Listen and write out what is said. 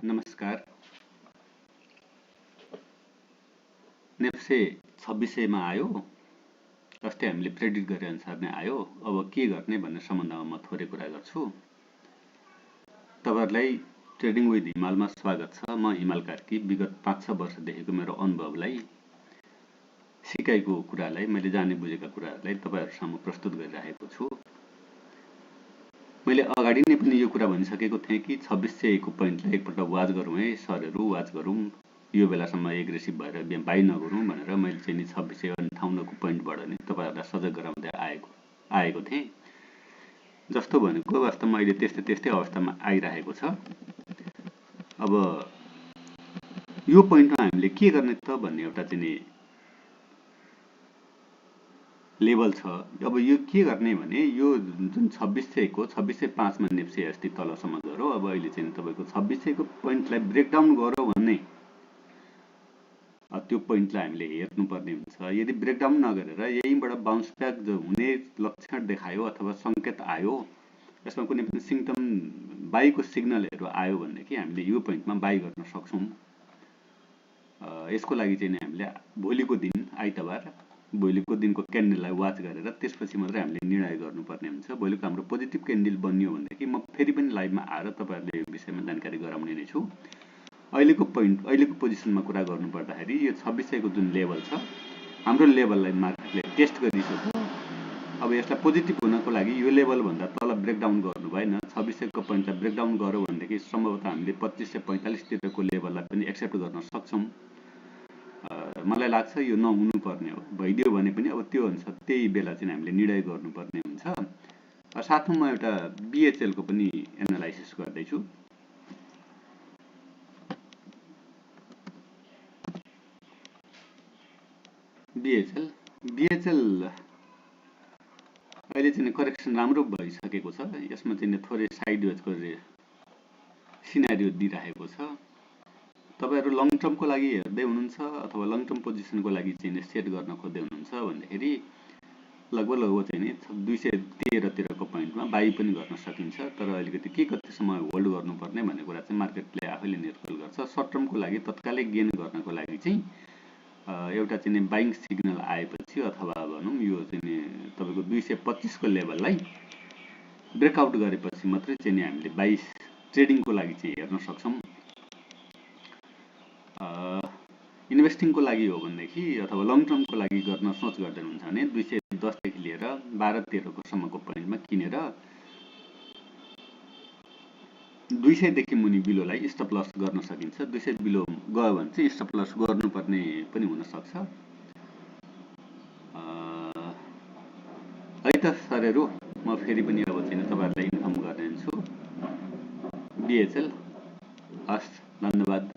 नमस्कार। नेप्से 2600 मा आयो। अस्ति हामीले प्रेडिक्ट गरे अनुसार नै आयो। अब के गर्ने भन्ने सम्बन्धमा म थोरै कुरा गर्छु। तपाईहरुलाई ट्रेडिङ विथ हिमालमा स्वागत छ। म हिमाल कार्की। विगत 5-6 वर्षदेखिको मेरो अनुभवलाई, सिकाइको कुरालाई, मैले जाने बुझेका कुराहरूलाई तपाईहरुसँग प्रस्तुत गरिरहेको छु। मैले अगाडि नै पनि यो कुरा भनिसकेको थिएँ कि 2600 को पोइन्टलाई एकपल्ट वाच गरौँ है सरहरु, वाच गरौँ। यो बेलासम्म एग्रेसिभ भएर बाइ नगरौँ भनेर मैले चाहिँ नि 2658 को पोइन्टबाट नि तपाईहरुलाई सजग गराउँदै आएको थिएँ। जस्तो भनेको वास्तवमा अहिले त्यस्तै अवस्थामा आइरहेको छ। अब यो पोइन्टमा हामीले के गर्ने त भन्ने एउटा चाहिँ नि लेभल छ। अब यो के गर्ने भने यो जुन 2600 को 2605 मा नेप्से अस्ति तलसम्म गयो। अब अहिले चाहिँ तपाईको 2600 को पोइन्टलाई ब्रेकडाउन गर्यो भन्ने त्यो पोइन्टलाई हामीले हेर्नुपर्ने हुन्छ। यदि ब्रेकडाउन नगरेर यहीँबाट बाउन्स ब्याक हुने लक्षण देखायो अथवा संकेत आयो, यसमा कुनै पनि सिम्पटम बाइको सिग्नलहरु आयो भनेदेखि हामीले यो पोइन्टमा बाइ गर्न सक्छौं। यसको लागि चाहिँ हामीले भोलिको दिन आइतबार भोलिको दिनको क्यान्डललाई वाच गरेर त्यसपछि मात्रै हामीले निर्णय गर्नुपर्ने हुन्छ। भोलिको हाम्रो पोजिटिभ क्यान्डल बन्यो भनेदेखि म फेरि पनि लाइभमा आएर तपाईहरुले यो विषयमा जानकारी गराउने नै छु। अहिलेको पोइन्ट, अहिलेको पोजिसनमा कुरा गर्नु पर्दाखेरि यो 2600 को जुन लेभल छ, हाम्रो लेभललाई मार्केटले टेस्ट गरिसक्यो। अब यसलाई पोजिटिभ हुनको लागि यो लेभल भन्दा तल ब्रेकडाउन गर्नु भएन। 2600 को पोइन्टलाई ब्रेकडाउन गर्यो भनेदेखि सम्भवतः हामीले 2545 तिरको लेभललाई पनि एक्सेप्ट गर्न सक्छौं। मलाई लाग्छ यो नहुनु पर्ने हो। भइदियो भने पनि अब त्यो अनुसार त्यही बेला चाहिँ हामीले निर्णय गर्नुपर्ने हुन्छ। साथमा म एउटा बीएचएल को पनि एनालाइसिस गर्दै छु। बीएचएल अहिले चाहिँ करेक्सन राम्रो भइसकेको छ। यसमा चाहिँ थोरै साइडवेजको सिनारियो दिइरहेको छ। तपाईहरु लङ टर्मको लागि हेर्दै हुनुहुन्छ अथवा लङ टर्म पोजिसनको लागि चाहिँ सेट गर्न खोज्दै हुनुहुन्छ भनेदेखि लगभग चाहिँ नि 213 तिरको पोइन्टमा बाइ पनि गर्न सकिन्छ। तर अलिकति कति समय होल्ड गर्नुपर्ने भन्ने कुरा चाहिँ मार्केटले आफैले निर्भर गर्छ। सर्ट टर्मको लागि तत्कालै गेन गर्नको लागि चाहिँ एउटा चाहिँ बाइङ सिग्नल आएपछि अथवा भनौं यो चाहिँ तपाईको 225 को लेभललाई ब्रेकआउट गरेपछि मात्रै चाहिँ हामीले बाइ ट्रेडिङको लागि चाहिँ हेर्न सक्छौं। इन्भेस्टिङको लागि हो भनेदेखि अथवा लङ टर्मको लागि गर्न सोच गर्दै हुनुहुन्छ भने 210 देखि लिएर 12-13 को सम्मको पोइन्टमा किनेर 200 देखि मुनि बिलोलाई स्टप लस गर्न सकिन्छ। 200 बिलो गयो भने चाहिँ स्टप लस गर्नुपर्ने पनि हुन सक्छ। है त सरहरु, म फेरि पनि अब चाहिँ तपाईहरुलाई इन्फर्म गर्ने छु। बीएचएल हस्, धन्यवाद।